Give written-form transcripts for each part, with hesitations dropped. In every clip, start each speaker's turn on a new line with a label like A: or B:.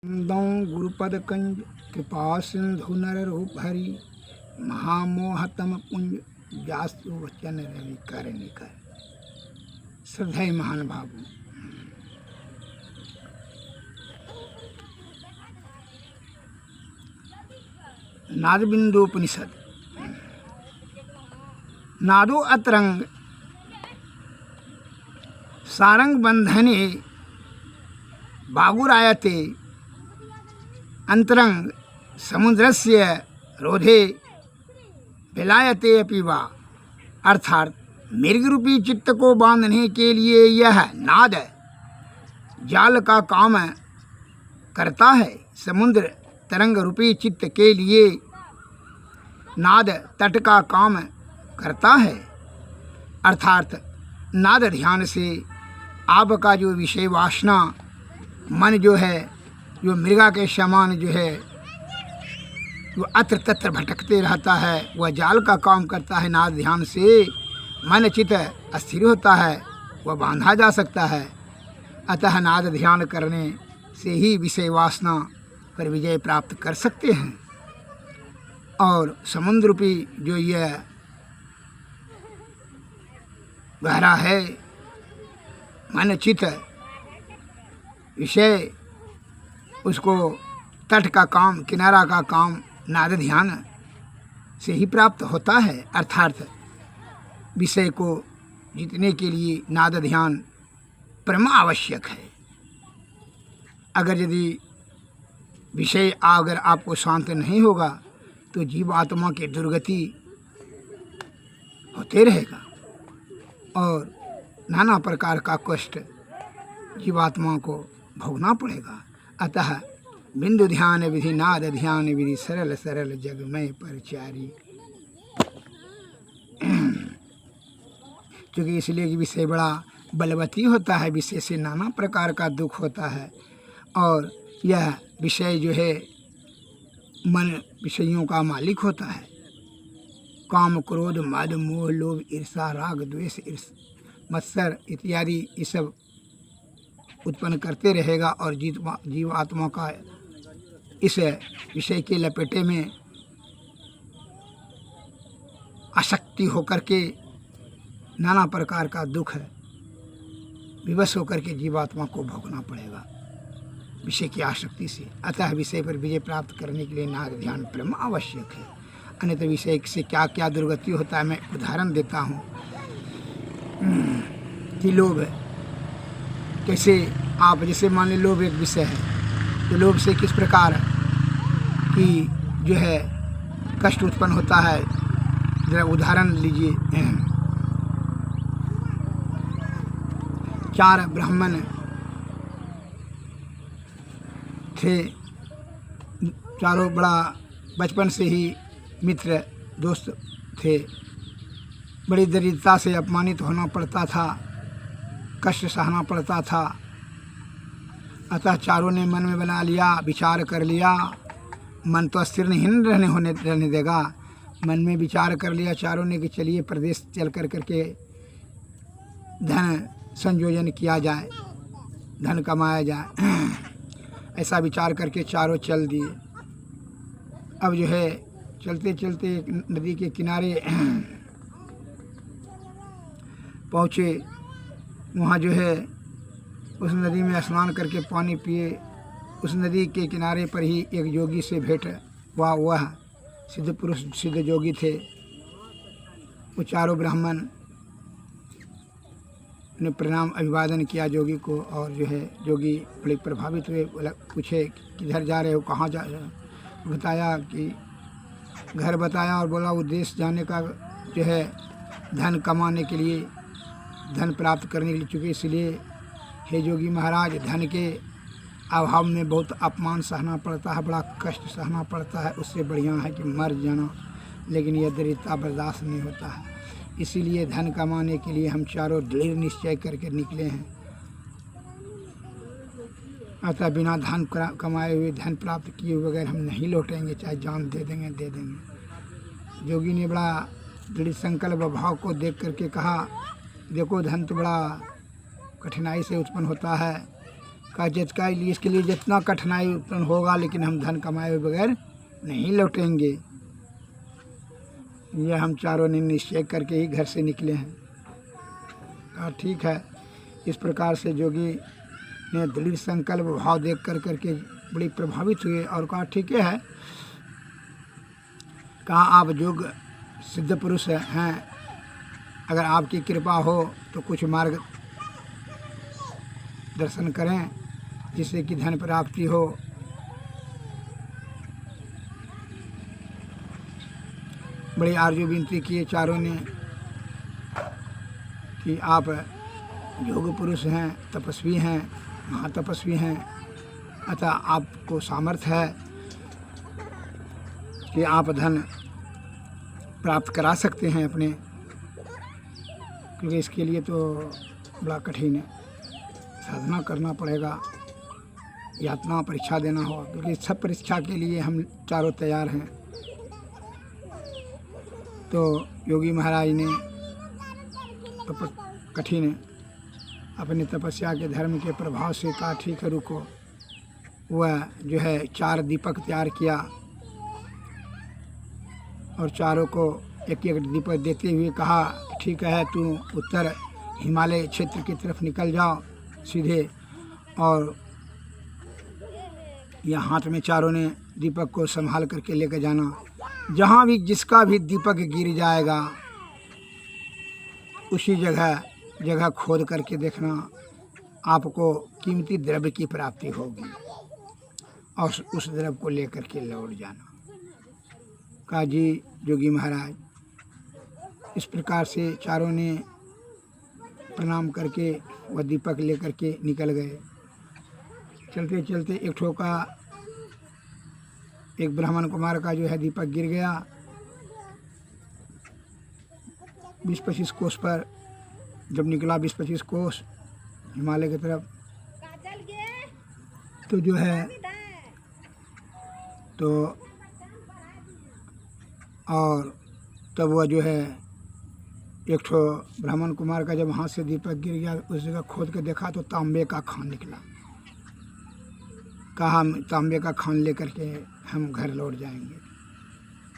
A: दौ गुरुपद कंज कृपा सिंधु नर रूप हरि महामोहतम पुंज जासु वचन रवि कर निकर। श्रद्धेय महान भावों, नादबिंदोपनिषद। नादो अतरंग सारंग बंधने बागुरायते अंतरंग समुद्रस्य रोधे विलायते अपि वा। अर्थात मृग रूपी चित्त को बांधने के लिए यह नाद जाल का काम करता है। समुद्र तरंग रूपी चित्त के लिए नाद तट का काम करता है। अर्थात नाद ध्यान से आपका जो विषय वासना मन जो है, जो मृगा के समान जो है, जो अत्र तत्र भटकते रहता है, वह जाल का काम करता है। नाद ध्यान से मन चित्त अस्थिर होता है, वह बांधा जा सकता है। अतः नाद ध्यान करने से ही विषय वासना पर विजय प्राप्त कर सकते हैं। और समुद्र रूपी जो यह गहरा है मन चित्त विषय, उसको तट का काम, किनारा का काम नाद ध्यान से ही प्राप्त होता है। अर्थात विषय को जीतने के लिए नाद ध्यान परम आवश्यक है। अगर यदि विषय अगर आपको शांत नहीं होगा तो जीव आत्मा की दुर्गति होते रहेगा और नाना प्रकार का कष्ट जीवात्मा को भोगना पड़ेगा। अतः बिंदु ध्यान विधि नाद ध्यान विधि सरल सरल जगमय परचारी। क्योंकि इसलिए कि विषय बड़ा बलवती होता है, विषय से नाना प्रकार का दुख होता है। और यह विषय जो है मन विषयों का मालिक होता है। काम क्रोध मद मोह लोभ ईर्षा राग द्वेष मत्सर इत्यादि ये सब उत्पन्न करते रहेगा और जीव आत्मा का इस विषय के लपेटे में आसक्ति होकर के नाना प्रकार का दुख विवश होकर के जीवात्मा को भोगना पड़ेगा विषय की आसक्ति से। अतः विषय पर विजय प्राप्त करने के लिए नाद ध्यान परम आवश्यक है। अन्यथा विषय से क्या क्या दुर्गति होता है। मैं उदाहरण देता हूँ कि लोभ कैसे, आप जैसे मान लीजिए लोभ एक विषय है, तो लोभ से किस प्रकार की जो है कष्ट उत्पन्न होता है। जरा उदाहरण लीजिए। 4 ब्राह्मण थे, चारों बड़ा बचपन से ही मित्र दोस्त थे। बड़ी दरिद्रता से अपमानित होना पड़ता था, कष्ट सहना पड़ता था। अतः चारों ने मन में बना लिया, विचार कर लिया। मन तो स्थिर नहीं रहने देगा। मन में विचार कर लिया चारों ने कि चलिए प्रदेश चल करके धन संयोजन किया जाए, धन कमाया जाए। ऐसा विचार करके चारों चल दिए। अब जो है चलते चलते नदी के किनारे पहुँचे। वहाँ जो है उस नदी में स्नान करके पानी पिए। उस नदी के किनारे पर ही एक योगी से भेंट हुआ। वह सिद्ध पुरुष सिद्ध योगी थे। वो चारों ब्राह्मण ने प्रणाम अभिवादन किया योगी को। और जो है योगी बड़े प्रभावित हुए। पूछे किधर जा रहे हो, कहाँ जा रहे हो। बताया कि घर बताया और बोला उद्देश्य जाने का जो है धन कमाने के लिए, धन प्राप्त करने के लिए। चूँकि इसलिए हे योगी महाराज, धन के अभाव में बहुत अपमान सहना पड़ता है, बड़ा कष्ट सहना पड़ता है। उससे बढ़िया है कि मर जाना, लेकिन यह दरिद्रता बर्दाश्त नहीं होता है। इसीलिए धन कमाने के लिए हम चारों दृढ़ निश्चय करके निकले हैं। अतः बिना धन कमाए हुए, धन प्राप्त किए बगैर हम नहीं लौटेंगे, चाहे जान दे देंगे। योगी ने बड़ा दृढ़ संकल्प भाव को देख करके कहा, देखो धन तो बड़ा कठिनाई से उत्पन्न होता है, कहा जिसका इसके लिए जितना कठिनाई उत्पन्न होगा, लेकिन हम धन कमाए हुए बगैर नहीं लौटेंगे। ये हम चारों ने निश्चय करके ही घर से निकले हैं। कहा ठीक है। इस प्रकार से जोगी ने दृढ़ संकल्प भाव देख करके बड़ी प्रभावित हुए और कहा ठीक है। कहा आप योग सिद्ध पुरुष हैं, अगर आपकी कृपा हो तो कुछ मार्ग दर्शन करें जिससे कि धन प्राप्ति हो। बड़ी आरजू विनती किए चारों ने कि आप योग पुरुष हैं, तपस्वी हैं, महातपस्वी हैं, अतः आपको सामर्थ्य है कि आप धन प्राप्त करा सकते हैं अपने, क्योंकि इसके लिए तो बड़ा कठिन साधना करना पड़ेगा, यातना परीक्षा देना होगा, क्योंकि सब परीक्षा के लिए हम चारों तैयार हैं। तो योगी महाराज ने कठिन अपने तपस्या के धर्म के प्रभाव से कहा ठीक है रुको। वह जो है 4 दीपक तैयार किया और चारों को एक एक दीपक देते हुए कहा ठीक है तू उत्तर हिमालय क्षेत्र की तरफ निकल जाओ सीधे, और यह हाथ में चारों ने दीपक को संभाल करके लेकर जाना। जहाँ भी जिसका भी दीपक गिर जाएगा उसी जगह खोद करके देखना, आपको कीमती द्रव्य की प्राप्ति होगी और उस द्रव्य को लेकर के लौट जाना। कहा जी जोगी महाराज। इस प्रकार से चारों ने प्रणाम करके वह दीपक लेकर के निकल गए। चलते चलते एक ठोका एक ब्राह्मण कुमार का जो है दीपक गिर गया 20-25 कोस पर। जब निकला 20-25 कोस हिमालय की तरफ तो जो है तो और तब वह जो है एक ठो ब्राह्मण कुमार का जब हाथ से दीपक गिर गया उस जगह खोद के देखा तो तांबे का खान निकला। कहा हम तांबे का खान लेकर के हम घर लौट जाएंगे।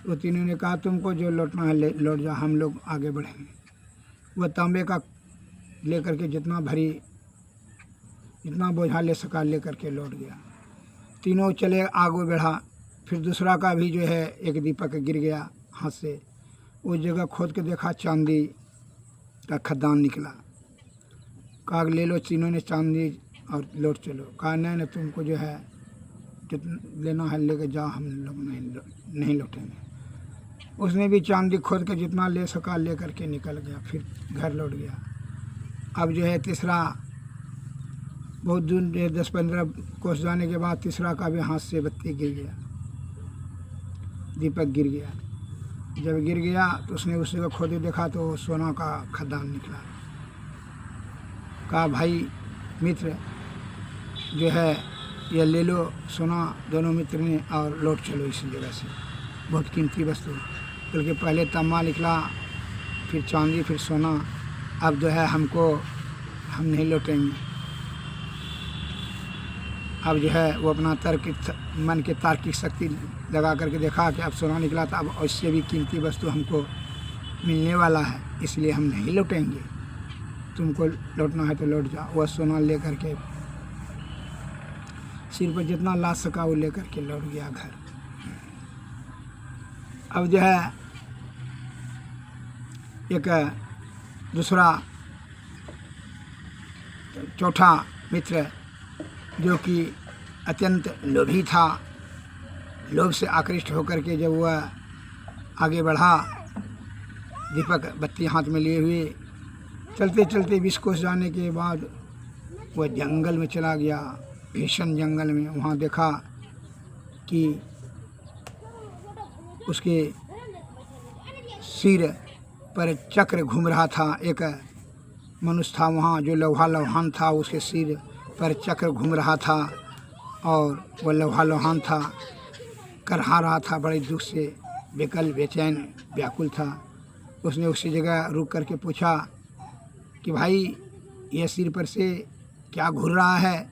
A: वो तीनों ने कहा तुमको जो लौटना है लौट जाओ, हम लोग आगे बढ़ेंगे। वह तांबे का लेकर के जितना बोझा ले सका लेकर के लौट गया। तीनों चले आगे बढ़ा। फिर दूसरा का भी जो है एक दीपक गिर गया हाथ से। उस जगह खोद के देखा चांदी का खदान निकला। कहा ले लो, तीनों ने चांदी और लौट चलो। कहा नहीं तुमको जो है जितना लेना है लेकर जाओ, हम लोग नहीं लौटेंगे। उसने भी चांदी खोद के जितना ले सका ले करके निकल गया, फिर घर लौट गया। अब जो है तीसरा बहुत दूर 10-15 कोस जाने के बाद तीसरा का भी हाथ से बत्ती गिर गया, दीपक गिर गया। जब गिर गया तो उसने उस जगह खोदे देखा तो सोना का खदान निकला। कहा भाई मित्र जो है ये ले लो सोना। दोनों मित्र ने और लौट चलो इस जगह से, बहुत कीमती वस्तु। बल्कि पहले तांबा निकला, फिर चांदी, फिर सोना। अब जो है हम नहीं लौटेंगे। अब जो है वो अपना मन के तार्किक शक्ति लगा करके देखा कि अब सोना निकला था, अब उससे भी कीमती वस्तु हमको मिलने वाला है, इसलिए हम नहीं लौटेंगे। तुमको लौटना है तो लौट जाओ। वह सोना ले करके सिर पर जितना ला सका वो लेकर के लौट गया घर। अब जो है एक दूसरा चौथा मित्र जो कि अत्यंत लोभी था, लोभ से आकृष्ट होकर के जब वह आगे बढ़ा दीपक बत्ती हाथ में लिए हुए, चलते चलते 20 कोस जाने के बाद वह जंगल में चला गया, भीषण जंगल में। वहाँ देखा कि उसके सिर पर चक्र घूम रहा था। एक मनुष्य था वहाँ जो लौहान था, उसके सिर पर चक्र घूम रहा था और वह लौहान था, करहा रहा था, बड़े दुख से बेकल बेचैन व्याकुल था। उसने उसी जगह रुक करके पूछा कि भाई ये सिर पर से क्या घूर रहा है,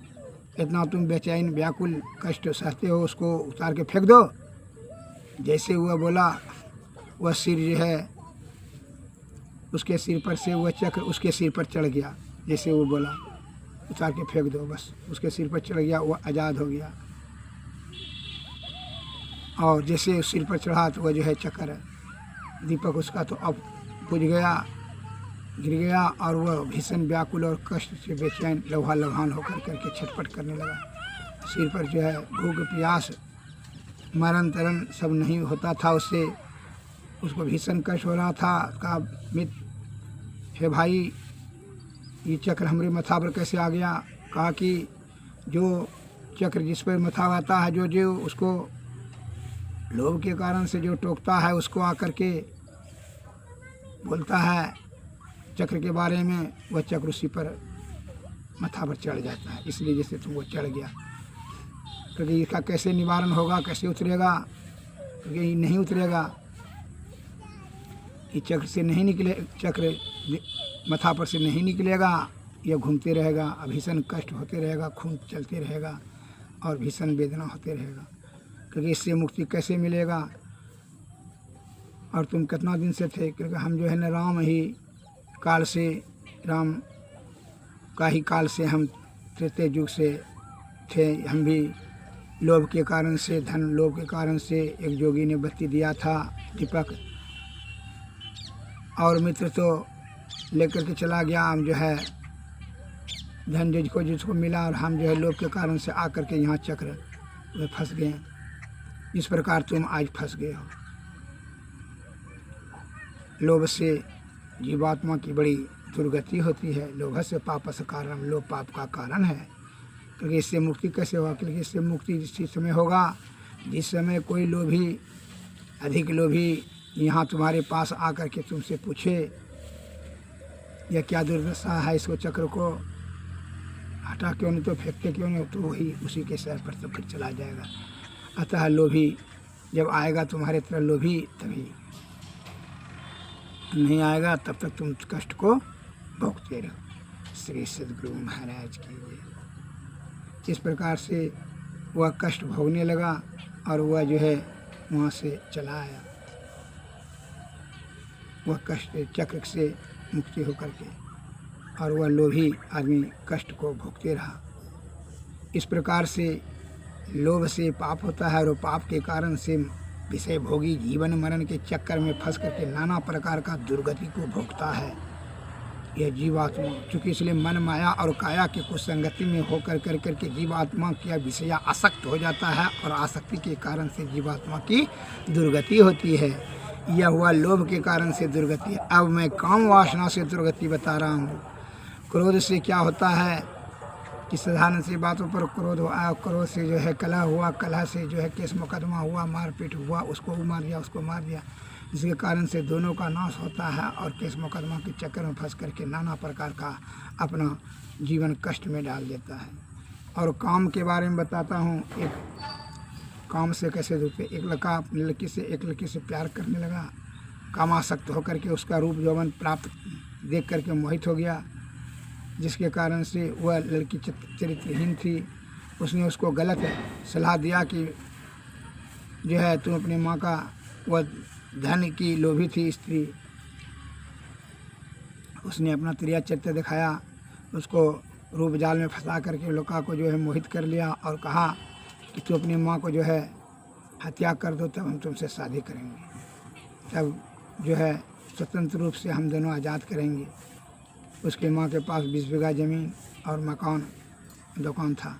A: इतना तुम बेचैन व्याकुल कष्ट सहते हो, उसको उतार के फेंक दो। जैसे वह बोला, वह सिर जो है उसके सिर पर से वह चक्र उसके सिर पर चढ़ गया। जैसे वो बोला उतार के फेंक दो, बस उसके सिर पर चढ़ गया, वह आज़ाद हो गया। और जैसे उस सिर पर चढ़ा तो वह जो है चक्र दीपक उसका तो अब बुझ गया, गिर गया, और वह भीषण व्याकुल और कष्ट से बेचैन लौहान होकर करके छटपट करने लगा। सिर पर जो है भूख प्यास मरण तरण सब नहीं होता था उससे, उसको भीषण कष्ट हो रहा था। कहा मित्र हे भाई, ये चक्र हमारे मथा पर कैसे आ गया? कहा कि जो चक्र जिस पर मथा आता है, जो उसको लोभ के कारण से जो टोकता है, उसको आकर के बोलता है चक्र के बारे में, वह चक्र उसी पर मथा पर चढ़ जाता है। इसलिए जैसे तुम वो चढ़ गया, क्योंकि इसका कैसे निवारण होगा, कैसे उतरेगा? क्योंकि ये नहीं उतरेगा, ये चक्र से नहीं निकले, चक्र मथा पर से नहीं निकलेगा, यह घूमते रहेगा, भीषण कष्ट होते रहेगा, खून चलते रहेगा और भीषण वेदना होते रहेगा। क्योंकि इससे मुक्ति कैसे मिलेगा? और तुम कितना दिन से थे? क्योंकि हम जो है न राम ही काल से, राम का ही काल से हम त्रेते युग से थे। हम भी लोभ के कारण से, धन लोभ के कारण से एक जोगी ने बत्ती दिया था दीपक, और मित्र तो लेकर के चला गया। हम जो है धन जिसको मिला, और हम जो है लोभ के कारण से आकर के यहाँ चक्र में फंस गए। इस प्रकार तुम आज फंस गए हो। लोभ से जीवात्मा की बड़ी दुर्गति होती है। लोभ से पापस कारण, लोभ पाप का कारण है। क्योंकि इससे मुक्ति कैसे होगा? क्योंकि इससे मुक्ति जिस समय होगा, जिस समय कोई लोभी, अधिक लोभी यहाँ तुम्हारे पास आकर के तुमसे पूछे यह क्या दुर्दशा है, इसको चक्र को हटा क्यों नहीं, तो फेंकते क्यों नहीं, तो वही उसी के सर पर तो फिर चला जाएगा। अतः लोभी जब आएगा तुम्हारे तरह लोभी, तभी नहीं आएगा, तब तक तुम कष्ट को भोगते रहो। श्री सद्गुरु महाराज की जय। इस प्रकार से वह कष्ट भोगने लगा और वह जो है वहाँ से चला आया, वह कष्ट चक्र से मुक्ति होकर के, और वह लोभी आदमी कष्ट को भोगते रहा। इस प्रकार से लोभ से पाप होता है, और पाप के कारण से विषय भोगी जीवन मरण के चक्कर में फंस करके नाना प्रकार का दुर्गति को भोगता है यह जीवात्मा। चूँकि इसलिए मन माया और काया की कुसंगति में होकर करके जीवात्मा की विषया आसक्त हो जाता है, और आसक्ति के कारण से जीवात्मा की दुर्गति होती है। यह हुआ लोभ के कारण से दुर्गति। अब मैं काम वासना से दुर्गति बता रहा हूँ। क्रोध से क्या होता है कि साधारण सी बातों पर क्रोध आया, क्रोध से जो है कलह हुआ, कलह से जो है केस मुकदमा हुआ, मारपीट हुआ, उसको मार दिया, उसको मार दिया, जिसके कारण से दोनों का नाश होता है, और केस मुकदमा के चक्कर में फंस करके नाना प्रकार का अपना जीवन कष्ट में डाल देता है। और काम के बारे में बताता हूँ। एक काम से कैसे दुखते, एक लड़का अपनी एक लड़की से प्यार करने लगा, कामासक्त होकर के उसका रूप यौवन प्राप्त देख करके मोहित हो गया, जिसके कारण से वह लड़की चरित्रहीन थी। उसने उसको गलत सलाह दिया कि जो है तुम अपनी माँ का, वह धन की लोभी थी स्त्री, उसने अपना त्रिया चरित्र दिखाया, उसको रूप जाल में फंसा करके लड़का को जो है मोहित कर लिया, और कहा कि तू अपनी माँ को जो है हत्या कर दो, तब हम तुमसे शादी करेंगे, तब जो है स्वतंत्र रूप से हम दोनों आज़ाद करेंगे। उसके माँ के पास 20 बीघा ज़मीन और मकान दुकान था।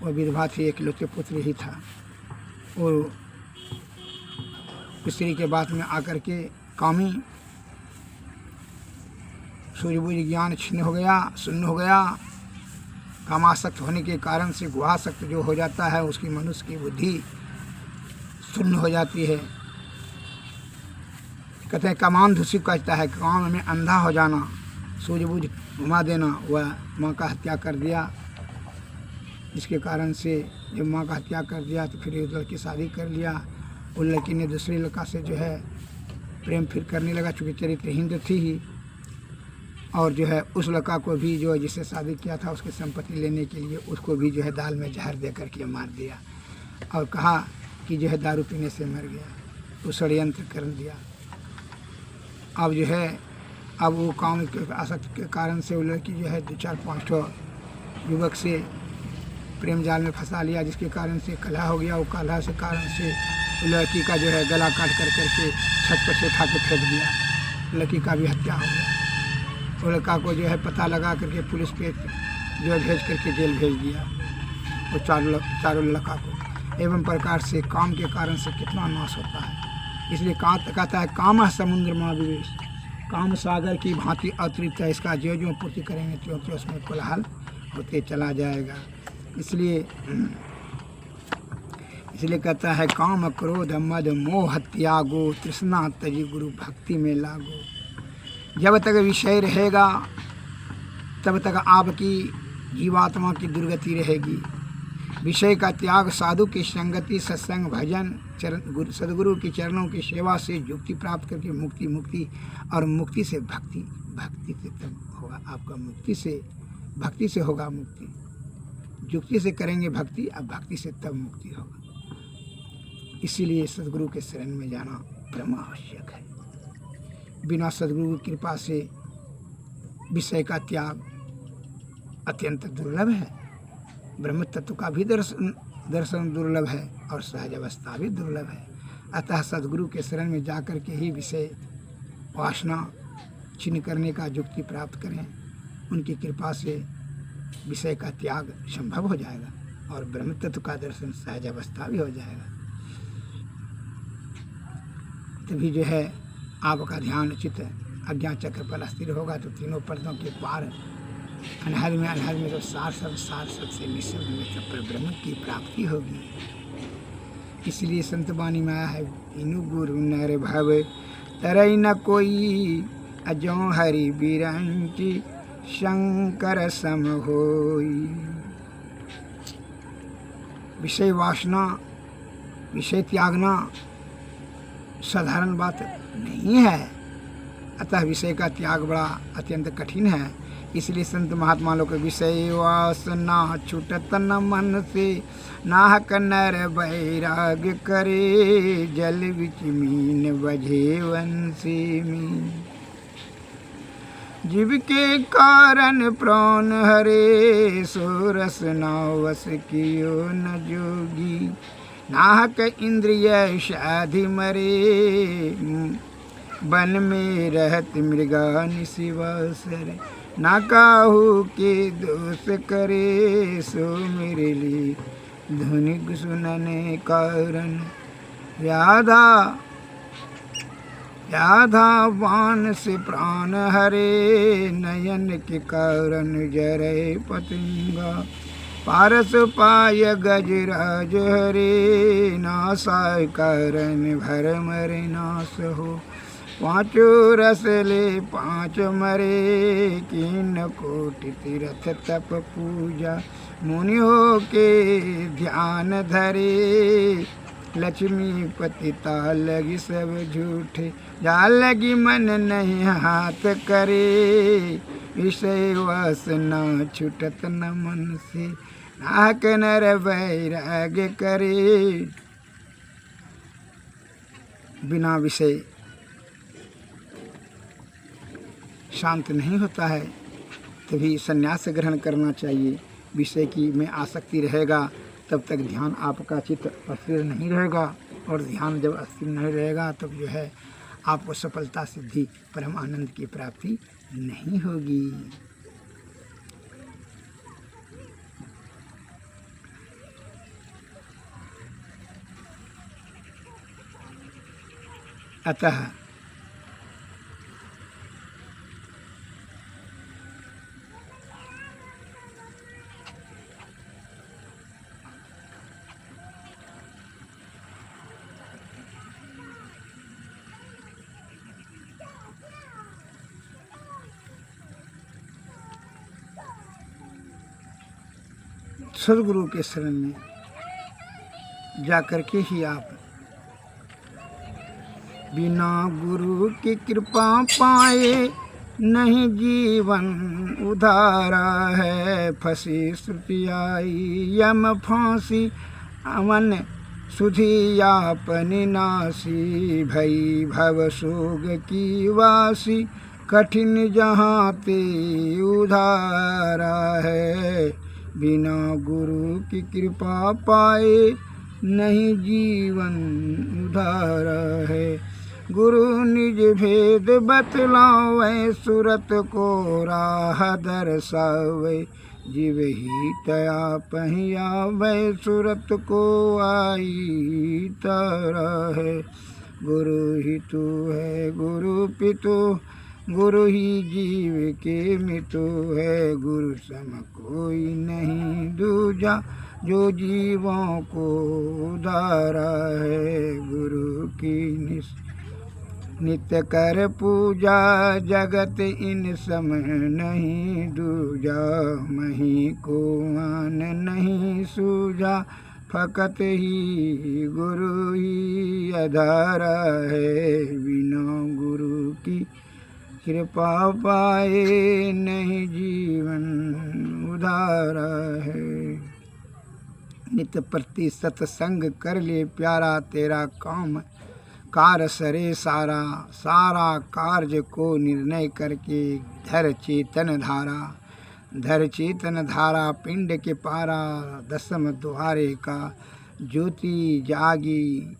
A: वो विधवा थी, एकलौते पुत्र ही था। वो स्त्री के बात में आकर के कामी सूझबूझ ज्ञान छिन्न हो गया, शून्य हो गया। कामासक्त होने के कारण से गुहासक्त जो हो जाता है, उसकी मनुष्य की बुद्धि शून्य हो जाती है। कहते हैं कामान धुसी कहता है, काम में अंधा हो जाना, सूझबूझ घुमा देना। वह माँ का हत्या कर दिया, जिसके कारण से जब माँ का हत्या कर दिया तो फिर उस लड़की शादी कर लिया। उस लड़की ने दूसरे लड़का से जो है प्रेम फिर करने लगा, चूँकि चरित्रहीन तो थी ही, और जो है उस लड़का को भी जो है जिससे शादी किया था उसकी संपत्ति लेने के लिए उसको भी जो है दाल में जहर दे करके मार दिया और कहा कि जो है दारू पीने से मर गया, तो षड्यंत्र कर दिया। अब जो है अब वो काम के आसक्ति के कारण से वो लड़की जो है 2-4-5 युवक से प्रेम जाल में फंसा लिया, जिसके कारण से कलह हो गया। वो कलह से कारण से लड़की का जो है गला काट कर करके छत पर से उठा के फेंक दिया, लड़की का भी हत्या हो गया। वो लड़का को जो है पता लगा करके पुलिस पे जो है भेज करके जेल भेज दिया वो चारों लड़का को। एवं प्रकार से काम के कारण से कितना नाश होता है। इसलिए कहता है काम समुद्र महाविवेश, काम सागर की भांति अतिरिक्त है, इसका जो जो पूर्ति करेंगे त्यों त्यों उसमें कोलाहल होते चला जाएगा। इसलिए कहता है काम क्रोध मद मोह त्यागो, तृष्णा तजी गुरु भक्ति में लागो। जब तक विषय रहेगा तब तक आपकी जीवात्मा की दुर्गति रहेगी। विषय का त्याग, साधु की संगति, सत्संग, भजन, सदगुरु के चरणों की सेवा से युक्ति प्राप्त करके मुक्ति और मुक्ति से भक्ति से तब होगा आपका, भक्ति से होगा मुक्ति। युक्ति से करेंगे भक्ति, अब भक्ति से तब मुक्ति होगा। इसीलिए सदगुरु के शरण में जाना परम आवश्यक है। बिना सदगुरु की कृपा से विषय का त्याग अत्यंत दुर्लभ है। ब्रह्म तत्व का भी दर्शन दुर्लभ है और सहज अवस्था भी दुर्लभ है। अतः सदगुरु के शरण में जाकर के ही विषय वासना छिन्न करने का युक्ति प्राप्त करें। उनकी कृपा से विषय का त्याग संभव हो जाएगा और ब्रह्म तत्व का दर्शन सहज अवस्था भी हो जाएगा। तभी जो है आपका ध्यान चित्त अज्ञा चक्र पर स्थिर होगा तो तीनों पर्दों के पार अनहद में तो सार सबसे निःशब्द में सब पर ब्रह्म की प्राप्ति होगी। इसलिए संत वाणी में आया है, इनु गुरु नर भव तरई न कोई, अजो हरि बिरंची शंकर सम होई। विषय वासना, विषय त्यागना साधारण बात नहीं है। अतः विषय का त्याग बड़ा अत्यंत कठिन है। इसलिए संत महात्मा लोग विषय वासना छूटत न मन से, नाहक नर बैराग करे, जल बिच मीन बझे वंशी में। जीव के कारण प्राण हरे, सो रस नावस कियो न जोगी, नाहक इंद्रिय शाधि मरे, वन में रहत मृगा निशिवासर, ना काहू के दोष करे, सो मेरे लिए धुनि सुनने कारण। व्याधा बाण से प्राण हरे, नयन के कारण जरे पतंगा, पारस पाय गजराज हरे, नासाय कारण भर मरे नाश हो, पांचों रस ले पांच मरे, कीन कोटि तीर्थ तप पूजा, मुनियों के ध्यान धरे, लक्ष्मी पतिता लगी सब झूठे, जा लगी मन नहीं हाथ करे, विषय वासना छूटत न मन से, नाहक नर वैराग्य करे। बिना विषय शांत नहीं होता है, तभी संन्यास ग्रहण करना चाहिए। विषय की में आसक्ति रहेगा तब तक ध्यान आपका चित्त स्थिर नहीं रहेगा, और ध्यान जब स्थिर नहीं रहेगा तब जो है आपको सफलता सिद्धि परम आनंद की प्राप्ति नहीं होगी। अतः सदगुरु के शरण में जाकर के ही आप बिना गुरु की कृपा पाए, नहीं जीवन उधारा है। फंसी श्रुति आई यम फांसी, अमन सुधी यापनि नासी। भई भव सोग की वासी, कठिन जहाँ ते उधारा है। बिना गुरु की कृपा पाए, नहीं जीवन उधारा है। गुरु निज भेद बतलावे, सुरत को राह दर्शावे। जीव ही तया पहियावे, सुरत को आई तरह है। गुरु ही तू है गुरु पितु, गुरु ही जीव के मितु है। गुरु सम कोई नहीं दूजा, जो जीवों को उधारा है। गुरु की नित्य कर पूजा, जगत इन समय नहीं दूजा। मही को आन नहीं सूझा, फकत ही गुरु ही आधारा है। बिना गुरु की कृपा पाए, नहीं जीवन उधारा है। नित्य प्रति सत्संग कर ले प्यारा, तेरा काम कार सरे सारा। सारा कार्य को निर्णय करके धर चेतन धारा। धर चेतन धारा पिंड के पारा, दसम द्वारे का ज्योति जागी।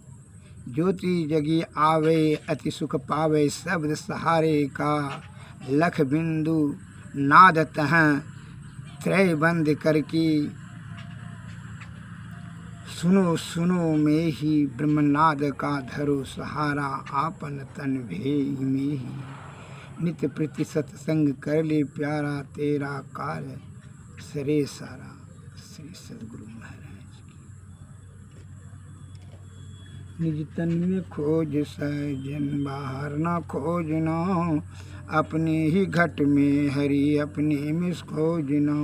A: ज्योति जगी आवे, अति सुख पावे शब्द सहारे का। लख बिंदु नाद तह त्रय बंद करके, सुनो सुनो में ही ब्रह्मनाद का धरो सहारा। आपन तन भेई में ही नित्य प्रति सत्संग कर ले प्यारा, तेरा कार्य सरे सारा। श्री सद्गुरु महाराज की। निज तन में खोज सजन, बाहर ना खोजना। अपने ही घट में हरि, अपने में खोजना।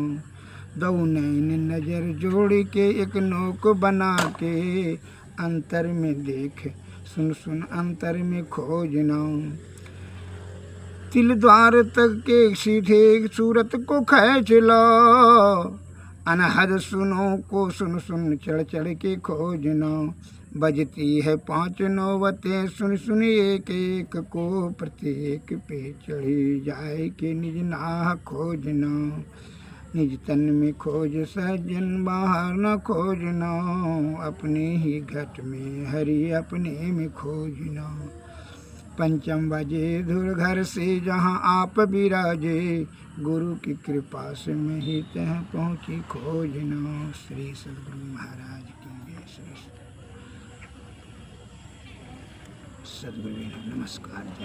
A: दो नैन नजर जोड़ के, एक नोक बना के। अंतर में देख सुन सुन अंतर में खोजना। तिल द्वार तक के सीधे सूरत को खींच लो। अनहद सुनो को सुन सुन चढ़ चढ़ के खोजना। बजती है 5 नौबतें, सुन सुन एक एक को। प्रत्येक पे चढ़ी जाए के निज नाह खोजना। निज तन में खोज सज्जन, बाहर न खोजना। अपने ही घट में हरि, अपने में खोजना। पंचम बजे धुर घर से जहाँ आप विराजे। गुरु की कृपा से मैं ही तह पहुँची खोजना। श्री सद्गुरु महाराज की जय। श्री सद्गुरु नमस्कार।